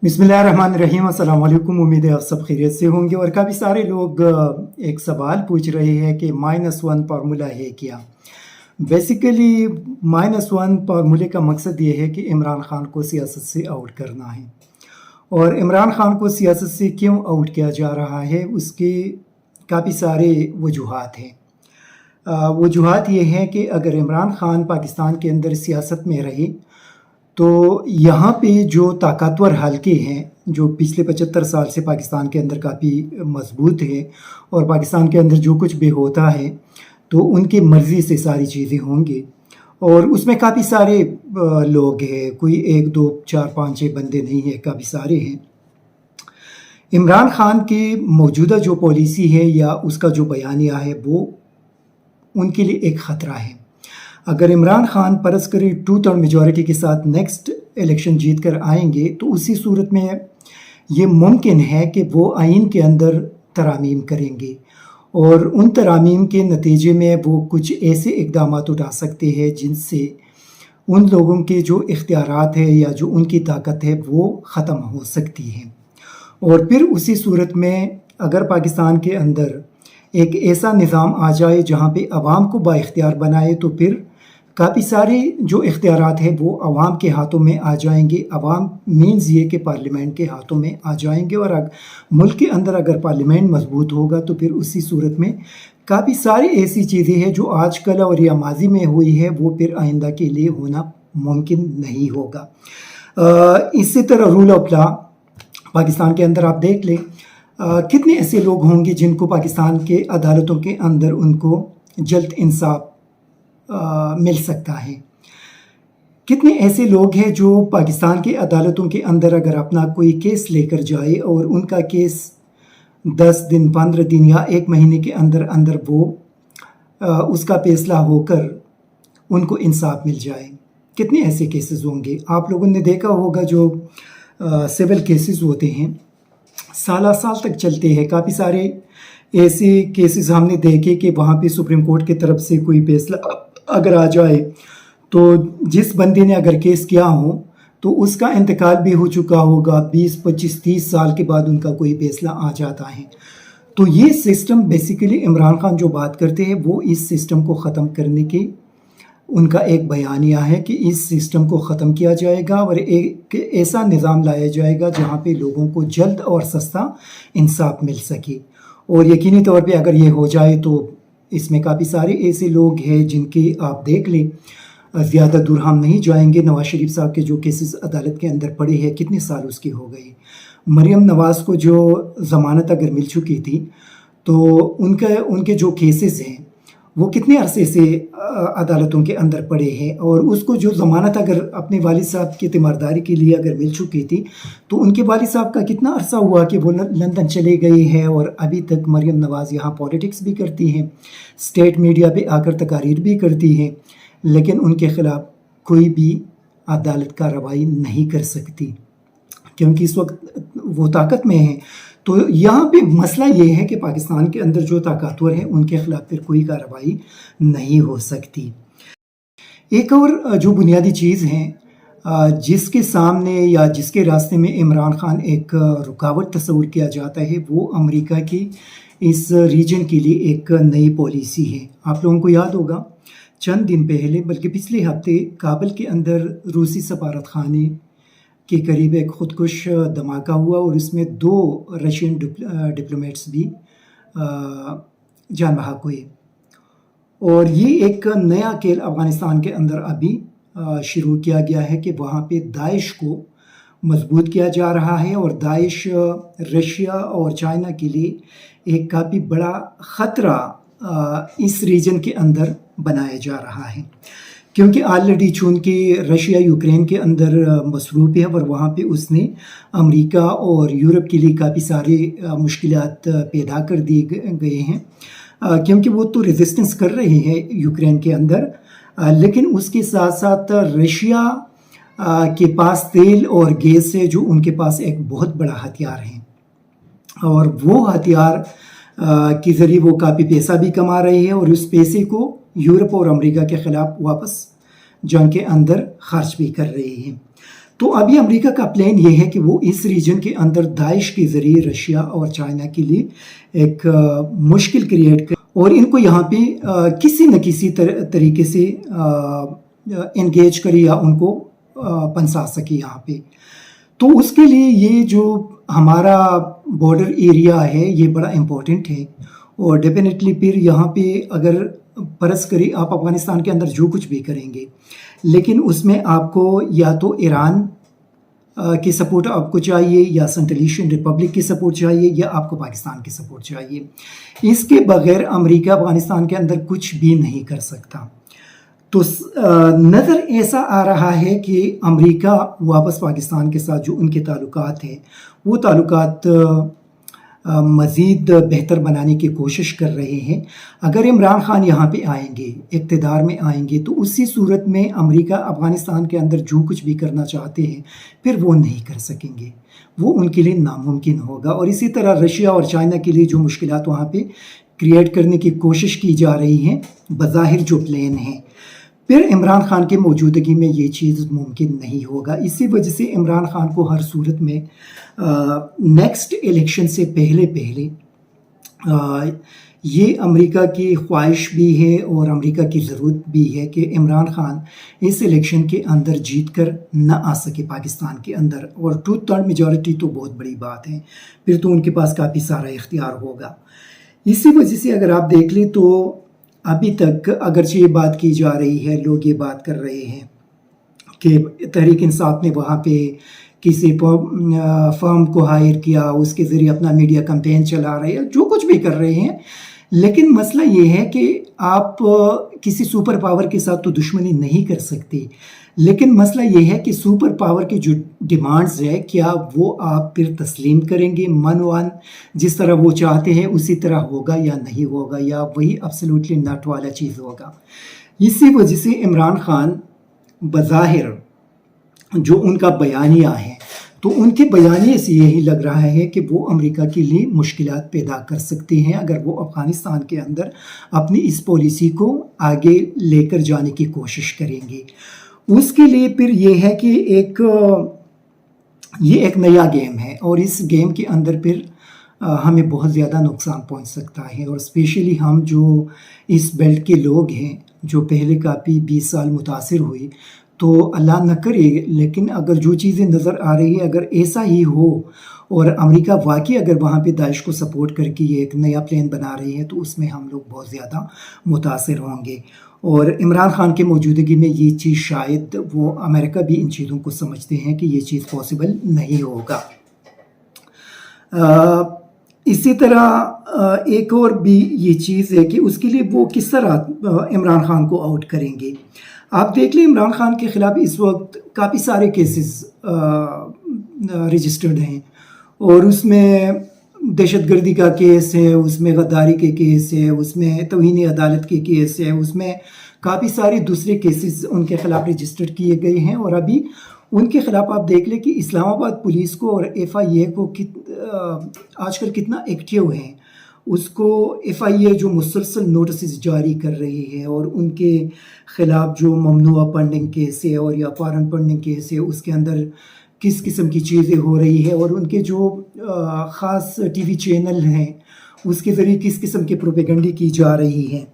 बिस्मिल्लाहिर्रहमानिर्रहीम। अस्सलाम वालेकुम। उम्मीद है आप सब खैरियत से होंगे। और काफ़ी सारे लोग एक सवाल पूछ रहे हैं कि -1 फार्मूला है क्या। बेसिकली -1 फार्मूले का मकसद ये है कि इमरान खान को सियासत से आउट करना है। और इमरान खान को सियासत से क्यों आउट किया जा रहा है, उसके काफ़ी सारे वजूहात हैं। वजूहात ये हैं कि अगर इमरान खान पाकिस्तान के अंदर सियासत में रहे तो यहाँ पे जो ताकतवर हलके हैं, जो पिछले 75 साल से पाकिस्तान के अंदर काफ़ी मजबूत है और पाकिस्तान के अंदर जो कुछ भी होता है तो उनकी मर्ज़ी से सारी चीज़ें होंगी। और उसमें काफ़ी सारे लोग हैं, कोई 1 2 4 5 6 बंदे नहीं हैं, काफ़ी सारे हैं। इमरान खान की मौजूदा जो पॉलिसी है या उसका जो बयानिया है वो उनके लिए एक ख़तरा है। अगर इमरान खान परस करे 2/3 मेजॉरिटी के साथ नेक्स्ट इलेक्शन जीत कर आएंगे तो उसी सूरत में ये मुमकिन है कि वो आइन के अंदर तरामीम करेंगे और उन तरामीम के नतीजे में वो कुछ ऐसे इक़दाम उठा सकते हैं जिनसे उन लोगों के जो इख्तियारात है या जो उनकी ताकत है वो ख़त्म हो सकती है। और फिर उसी सूरत में अगर पाकिस्तान के अंदर एक ऐसा निज़ाम आ जाए जहाँ पे अवाम को बाइख्तियार बनाए तो फिर काफ़ी सारे जो इख्तियारात हैं वो अवाम के हाथों में आ जाएंगे। अवाम मीन्स ये कि पार्लियामेंट के हाथों में आ जाएंगे और मुल्क के अंदर अगर पार्लियामेंट मजबूत होगा तो फिर उसी सूरत में काफ़ी सारी ऐसी चीज़ें हैं जो आजकल और या माजी में हुई है वो फिर आइंदा के लिए होना मुमकिन नहीं होगा। इसी तरह रूल ऑफ लॉ पाकिस्तान के अंदर आप देख लें, कितने ऐसे लोग होंगे जिनको पाकिस्तान के अदालतों के अंदर उनको जल्द इंसाफ मिल सकता है। कितने ऐसे लोग हैं जो पाकिस्तान के अदालतों के अंदर अगर अपना कोई केस लेकर जाए और उनका केस 10 दिन 15 दिन या 1 महीने के अंदर अंदर वो उसका फैसला होकर उनको इंसाफ मिल जाए। कितने ऐसे केसेस होंगे। आप लोगों ने देखा होगा जो सिविल केसेस होते हैं साल तक चलते हैं। काफ़ी सारे ऐसे केसेस हमने देखे कि वहाँ पे सुप्रीम कोर्ट की तरफ से कोई फैसला अगर आ जाए तो जिस बंदे ने अगर केस किया हो तो उसका इंतकाल भी हो चुका होगा, 20 25 30 साल के बाद उनका कोई फैसला आ जाता है। तो ये सिस्टम बेसिकली इमरान खान जो बात करते हैं वो इस सिस्टम को ख़त्म करने के उनका एक बयानिया है कि इस सिस्टम को ख़त्म किया जाएगा और एक ऐसा निज़ाम लाया जाएगा जहाँ पे लोगों को जल्द और सस्ता इंसाफ मिल सके। और यकीनी तौर पे अगर ये हो जाए तो इसमें काफ़ी सारे ऐसे लोग हैं जिनके आप देख लें, ज़्यादा दूर हम नहीं जाएंगे। नवाज़ शरीफ साहब के जो केसेस अदालत के अंदर पड़े हैं कितने साल उसके हो गए। मरियम नवाज़ को जो ज़मानत अगर मिल चुकी थी तो उनके जो केसेस हैं वो कितने अरसे से अदालतों के अंदर पड़े हैं। और उसको जो ज़मानत अगर अपने वालिद साहब की तीमारदारी के लिए अगर मिल चुकी थी तो उनके वालिद साहब का कितना अरसा हुआ कि वो लंदन चले गए हैं और अभी तक मरियम नवाज़ यहाँ पॉलिटिक्स भी करती हैं, स्टेट मीडिया पे आकर तकारीर भी करती हैं, लेकिन उनके ख़िलाफ़ कोई भी अदालत कार्रवाई नहीं कर सकती क्योंकि इस वक्त वो ताकत में है। तो यहाँ पे मसला ये है कि पाकिस्तान के अंदर जो ताकतवर हैं उनके ख़िलाफ़ फिर कोई कार्रवाई नहीं हो सकती। एक और जो बुनियादी चीज़ है जिसके सामने या जिसके रास्ते में इमरान खान एक रुकावट तस्वूर किया जाता है वो अमेरिका की इस रीजन के लिए एक नई पॉलिसी है। आप लोगों को याद होगा चंद दिन पहले बल्कि पिछले हफ्ते काबुल के अंदर रूसी सफारत खाने के करीब एक ख़ुदकुश धमाका हुआ और इसमें 2 रशियन डिप्लोमेट्स भी जान बहक हुए। और ये एक नया खेल अफ़गानिस्तान के अंदर अभी शुरू किया गया है कि वहाँ पे दाइश को मजबूत किया जा रहा है और दाइश रशिया और चाइना के लिए एक काफ़ी बड़ा ख़तरा इस रीजन के अंदर बनाया जा रहा है क्योंकि ऑलरेडी चूँकि रशिया यूक्रेन के अंदर मसरूफ़ है और वहाँ पे उसने अमेरिका और यूरोप के लिए काफ़ी सारे मुश्किलात पैदा कर दिए गए हैं क्योंकि वो तो रेजिस्टेंस कर रहे हैं यूक्रेन के अंदर, लेकिन उसके साथ साथ रशिया के पास तेल और गैस है जो उनके पास एक बहुत बड़ा हथियार है और वो हथियार के ज़रिए वो काफ़ी पैसा भी कमा रहे हैं और उस पैसे को यूरोप और अमेरिका के ख़िलाफ़ वापस जंग के अंदर खर्च भी कर रहे हैं। تو ابھی امریکہ کا پلان یہ ہے کہ وہ اس ریجن کے اندر داعش کے ذریعے رشیا اور چائنا کے لیے ایک مشکل کریٹ کر اور ان کو یہاں پہ کسی نہ کسی طریقے سے انگیج کرے یا ان کو پنسا سکے یہاں پہ. تو اس کے لیے یہ جو ہمارا بارڈر ایریا ہے یہ بڑا امپورٹنٹ ہے. اور ڈیفینیٹلی پھر یہاں پہ اگر فرض کریں آپ افغانستان کے اندر جو کچھ بھی کریں گے لیکن اس میں آپ کو یا تو ایران کی سپورٹ آپ کو چاہیے یا سنٹرل ایشین ریپبلک کی سپورٹ چاہیے یا آپ کو پاکستان کی سپورٹ چاہیے. اس کے بغیر امریکہ افغانستان کے اندر کچھ بھی نہیں کر سکتا. تو نظر ایسا آ رہا ہے کہ امریکہ واپس پاکستان کے ساتھ جو ان کے تعلقات ہیں وہ تعلقات مزید بہتر بنانے کی کوشش کر رہے ہیں. اگر عمران خان یہاں پہ آئیں گے اقتدار میں آئیں گے تو اسی صورت میں امریکہ افغانستان کے اندر جو کچھ بھی کرنا چاہتے ہیں پھر وہ نہیں کر سکیں گے, وہ ان کے لیے ناممکن ہوگا. اور اسی طرح رشیا اور چائنا کے لیے جو مشکلات وہاں پہ کریٹ کرنے کی کوشش کی جا رہی ہیں بظاہر جو پلان ہیں پھر عمران خان کے موجودگی میں یہ چیز ممکن نہیں ہوگا. اسی وجہ سے عمران خان کو ہر صورت میں نیکسٹ الیکشن سے پہلے یہ امریکہ کی خواہش بھی ہے اور امریکہ کی ضرورت بھی ہے کہ عمران خان اس الیکشن کے اندر جیت کر نہ آ سکے پاکستان کے اندر. اور 2/3 میجورٹی تو بہت بڑی بات ہے, پھر تو ان کے پاس کافی سارا اختیار ہوگا. اسی وجہ سے اگر آپ دیکھ لیں تو ابھی تک اگرچہ یہ بات کی جا رہی ہے, لوگ یہ بات کر رہے ہیں کہ تحریک انصاف نے وہاں پہ کسی فرم کو ہائر کیا, اس کے ذریعے اپنا میڈیا کمپین چلا رہے ہیں, جو کچھ بھی کر رہے ہیں, لیکن مسئلہ یہ ہے کہ آپ کسی سپر پاور کے ساتھ تو دشمنی نہیں کر سکتے, لیکن مسئلہ یہ ہے کہ سپر پاور کی جو ڈیمانڈز ہے کیا وہ آپ پھر تسلیم کریں گے من جس طرح وہ چاہتے ہیں اسی طرح ہوگا یا نہیں ہوگا, یا وہی ایبسلیوٹلی ناٹ والا چیز ہوگا. اسی وجہ سے عمران خان بظاہر جو ان کا بیانیہ ہے تو ان کے بیانیے سے یہی لگ رہا ہے کہ وہ امریکہ کے لیے مشکلات پیدا کر سکتے ہیں اگر وہ افغانستان کے اندر اپنی اس پالیسی کو آگے لے کر جانے کی کوشش کریں گے. اس کے لیے پھر یہ ہے کہ یہ ایک نیا گیم ہے اور اس گیم کے اندر پھر ہمیں بہت زیادہ نقصان پہنچ سکتا ہے. اور اسپیشلی ہم جو اس بیلٹ کے لوگ ہیں جو پہلے کافی 20 سال متاثر ہوئی, تو اللہ نہ کرے لیکن اگر جو چیزیں نظر آ رہی ہیں اگر ایسا ہی ہو اور امریکہ واقعی اگر وہاں پہ داعش کو سپورٹ کر کے یہ ایک نیا پلان بنا رہی ہے تو اس میں ہم لوگ بہت زیادہ متاثر ہوں گے. اور عمران خان کے موجودگی میں یہ چیز شاید وہ امریکہ بھی ان چیزوں کو سمجھتے ہیں کہ یہ چیز پاسبل نہیں ہوگا. اسی طرح ایک اور بھی یہ چیز ہے کہ اس کے لیے وہ کس طرح عمران خان کو آؤٹ کریں گے. آپ دیکھ لیں عمران خان کے خلاف اس وقت کافی سارے کیسز رجسٹرڈ ہیں اور اس میں دہشت گردی کا کیس ہے, اس میں غداری کے کیس ہے, اس میں توہین عدالت کے کیس ہے, اس میں کافی سارے دوسرے کیسز ان کے خلاف رجسٹرڈ کیے گئے ہیں. اور ابھی ان کے خلاف آپ دیکھ لیں کہ اسلام آباد پولیس کو اور FIA کو آج کل کتنا ایکٹیو ہیں. اس کو FIA جو مسلسل نوٹسز جاری کر رہی ہے اور ان کے خلاف جو ممنوع فنڈنگ کیس ہے اور یا فارن فنڈنگ کیس ہے اس کے اندر کس قسم کی چیزیں ہو رہی ہے اور ان کے جو خاص TV چینل ہیں اس کے ذریعے کس قسم کی پروپیگنڈی کی جا رہی ہے.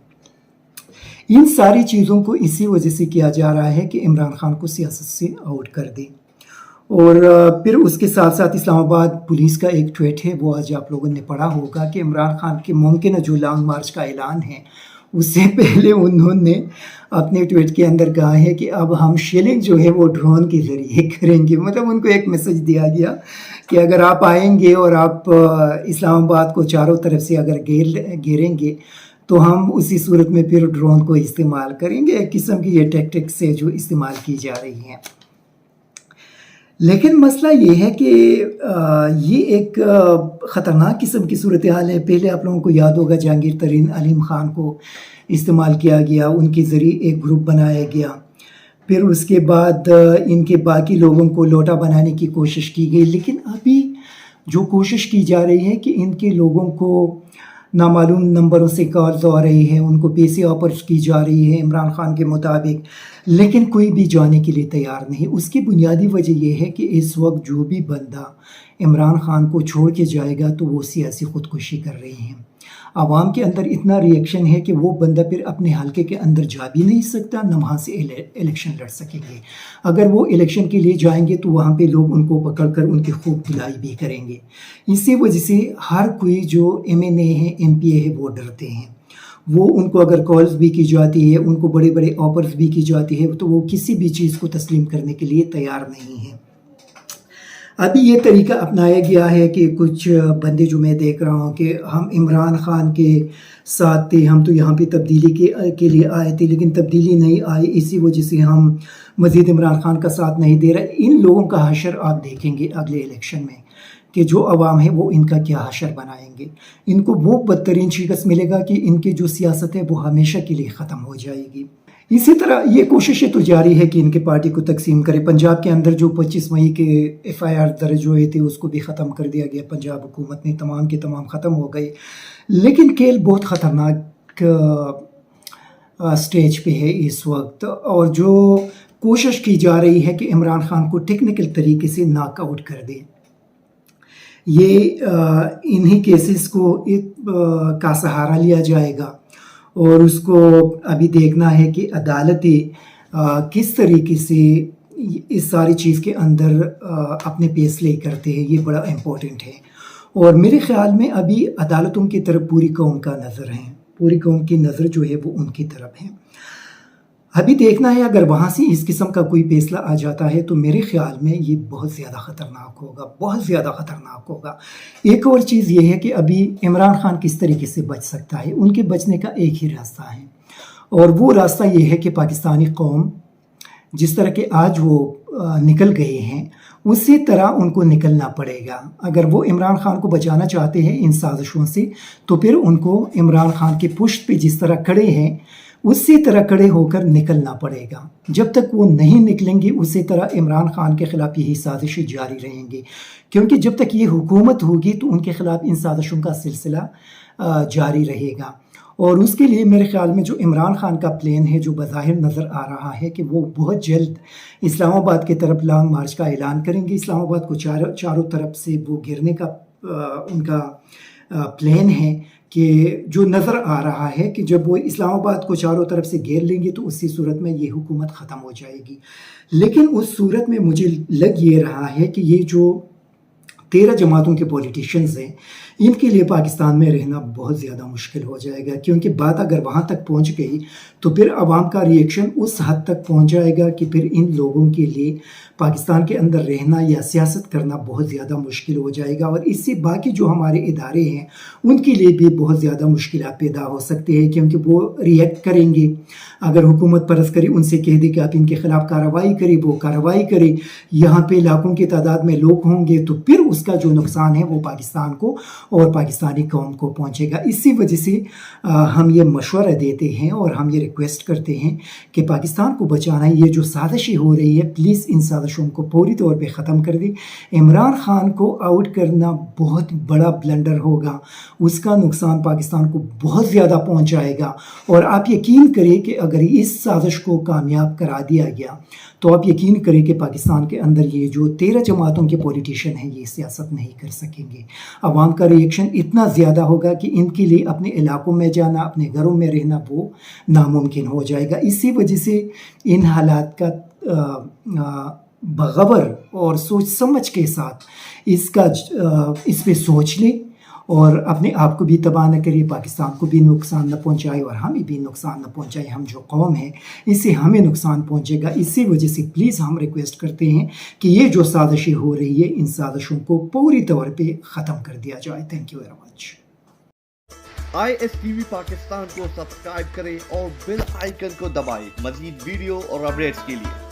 ان ساری چیزوں کو اسی وجہ سے کیا جا رہا ہے کہ عمران خان کو سیاست سے آؤٹ کر دیں. اور پھر اس کے ساتھ ساتھ اسلام آباد پولیس کا ایک ٹویٹ ہے وہ آج آپ لوگوں نے پڑھا ہوگا کہ عمران خان کے ممکنہ جو لانگ مارچ کا اعلان ہے اس سے پہلے انہوں نے اپنے ٹویٹ کے اندر کہا ہے کہ اب ہم شیلنگ جو ہے وہ ڈرون کے ذریعے کریں گے. مطلب ان کو ایک میسج دیا گیا کہ اگر آپ آئیں گے اور آپ اسلام آباد کو چاروں طرف سے اگر گھیریں گے تو ہم اسی صورت میں پھر ڈرون کو استعمال کریں گے. ایک قسم کی یہ ٹیکٹکس ہے جو استعمال کی جا رہی ہیں. لیکن مسئلہ یہ ہے کہ یہ ایک خطرناک قسم کی صورتحال ہے. پہلے آپ لوگوں کو یاد ہوگا جہانگیر ترین علیم خان کو استعمال کیا گیا, ان کے ذریعے ایک گروپ بنایا گیا, پھر اس کے بعد ان کے باقی لوگوں کو لوٹا بنانے کی کوشش کی گئی. لیکن ابھی جو کوشش کی جا رہی ہے کہ ان کے لوگوں کو नामालूम नंबरों से कॉल्स आ रही हैं, उनको पैसे ऑफर्स की जा रही है इमरान खान के मुताबिक, लेकिन कोई भी जाने के लिए तैयार नहीं। उसकी बुनियादी वजह यह है कि इस वक्त जो भी बंदा इमरान खान को छोड़ के जाएगा तो वो सियासी ख़ुदकुशी कर रही हैं। आवाम के अंदर इतना रिएक्शन है कि वो बंदा फिर अपने हलके के अंदर जा भी नहीं सकता, न वहाँ से इलेक्शन लड़ सकेंगे। अगर वो इलेक्शन के लिए जाएंगे तो वहाँ पे लोग उनको पकड़कर उनकी खूब धुलाई भी करेंगे। इसी वजह से हर कोई जो MNA है, MPA है, वो डरते हैं। वो उनको अगर कॉल्स भी की जाती है, उनको बड़े बड़े ऑफर्स भी की जाती है, तो वो किसी भी चीज़ को तस्लीम करने के लिए तैयार नहीं है। अभी ये तरीका अपनाया गया है कि कुछ बंदे जो मैं देख रहा हूँ कि हम इमरान खान के साथ थे, हम तो यहाँ पे तब्दीली के लिए आए थे, लेकिन तब्दीली नहीं आई, इसी वजह से हम मज़ीद इमरान खान का साथ नहीं दे रहे। इन लोगों का हशर आप देखेंगे अगले इलेक्शन में कि जो अवाम है वो इनका क्या हशर बनाएंगे। इनको वो बदतरीन शिकस्त मिलेगा कि इनकी जो सियासत है वो हमेशा के लिए ख़त्म हो जाएगी। इसी तरह ये कोशिशें तो जारी है कि इनके पार्टी को तकसीम करे। पंजाब के अंदर जो 25 मई के FIR दर्ज हुए थे उसको भी ख़त्म कर दिया गया, पंजाब हुकूमत ने तमाम के तमाम ख़त्म हो गए। लेकिन खेल बहुत ख़तरनाक स्टेज पे है इस वक्त, और जो कोशिश की जा रही है कि इमरान खान को टेक्निकल तरीके से नॉकआउट कर दे। ये इन्हीं केसेस को का सहारा लिया जाएगा और उसको अभी देखना है कि अदालतें किस तरीके से इस सारी चीज़ के अंदर अपने फैसले करते हैं। ये बड़ा इम्पोर्टेंट है और मेरे ख़्याल में अभी अदालतों की तरफ पूरी कौम का नज़र है, पूरी कौम की नज़र जो है वो उनकी तरफ है। अभी देखना है अगर वहाँ से इस किस्म का कोई फैसला आ जाता है तो मेरे ख़्याल में ये बहुत ज़्यादा ख़तरनाक होगा, बहुत ज़्यादा ख़तरनाक होगा। एक और चीज़ ये है कि अभी इमरान खान किस तरीके से बच सकता है। उनके बचने का एक ही रास्ता है और वो रास्ता ये है कि पाकिस्तानी कौम जिस तरह के आज वो निकल गए हैं उसी तरह उनको निकलना पड़ेगा। अगर वो इमरान खान को बचाना चाहते हैं इन साजिशों से तो फिर उनको इमरान खान की पुश्त पे जिस तरह खड़े हैं उसी तरह खड़े होकर निकलना पड़ेगा। जब तक वो नहीं निकलेंगे उसी तरह इमरान खान के ख़िलाफ़ यही साजिशें जारी रहेंगी, क्योंकि जब तक ये हुकूमत होगी तो उनके ख़िलाफ़ इन साजिशों का सिलसिला जारी रहेगा। और उसके लिए मेरे ख़्याल में जो इमरान खान का प्लान है जो बज़ाहिर नज़र आ रहा है कि वो बहुत जल्द इस्लामाबाद की तरफ लॉन्ग मार्च का ऐलान करेंगे। इस्लामाबाद को चारों तरफ से वो घेरने का उनका प्लान है कि जो नज़र आ रहा है कि जब वो इस्लामाबाद को चारों तरफ से घेर लेंगे तो उसी सूरत में ये हुकूमत ख़त्म हो जाएगी। लेकिन उस सूरत में मुझे लग ये रहा है कि ये जो 13 जमातों के पॉलिटिशियंस हैं इनके लिए पाकिस्तान में रहना बहुत ज़्यादा मुश्किल हो जाएगा, क्योंकि बात अगर वहाँ तक पहुँच गई तो फिर अवाम का रिएक्शन उस हद तक पहुँच जाएगा कि फिर इन लोगों के लिए पाकिस्तान के अंदर रहना या सियासत करना बहुत ज़्यादा मुश्किल हो जाएगा। और इससे बाकी जो हमारे इदारे हैं उनके लिए भी बहुत ज़्यादा मुश्किलात पैदा हो सकते हैं, क्योंकि वो रिएक्ट करेंगे। अगर हुकूमत परस करे उनसे कह दे कि आप इनके ख़िलाफ़ कार्रवाई करें, वो कार्रवाई करे, यहाँ पे लाखों की तादाद में लोग होंगे तो फिर उसका जो नुकसान है वो पाकिस्तान को और पाकिस्तानी कौम को पहुँचेगा। इसी वजह से हम ये मशवरा देते हैं और हम ये रिक्वेस्ट करते हैं कि पाकिस्तान को बचाना, ये जो साजिशें हो रही है प्लीज़ इन साजिशों को पूरी तौर पे ख़त्म कर दे। इमरान खान को आउट करना बहुत बड़ा ब्लंडर होगा, उसका नुकसान पाकिस्तान को बहुत ज़्यादा पहुँचाएगा। और आप यकीन करें कि अगर इस साजिश को कामयाब करा दिया गया तो आप यकीन करें कि पाकिस्तान के अंदर ये जो 13 जमातों के पॉलिटिशियन हैं ये सियासत नहीं कर सकेंगे। अवाम का रिएक्शन इतना ज़्यादा होगा कि इनके लिए अपने इलाकों में जाना, अपने घरों में रहना वो नामुमकिन हो जाएगा। इसी वजह से इन हालात का बग़वर और सोच समझ के साथ इस पे सोच लें और अपने आप को भी तबाह न करिए, पाकिस्तान को भी नुकसान न पहुंचाए और हमें भी नुकसान न पहुंचाए। हम जो कौम है इससे हमें नुकसान पहुंचेगा। इसी वजह से प्लीज़ हम रिक्वेस्ट करते हैं कि ये जो साजिशें हो रही है इन साजिशों को पूरी तौर पे ख़त्म कर दिया जाए। Thank you very much. ISTV Pakistan को सब्सक्राइब करें और बेल आइकन को दबाएं मज़ीद वीडियो और अपडेट्स के लिए।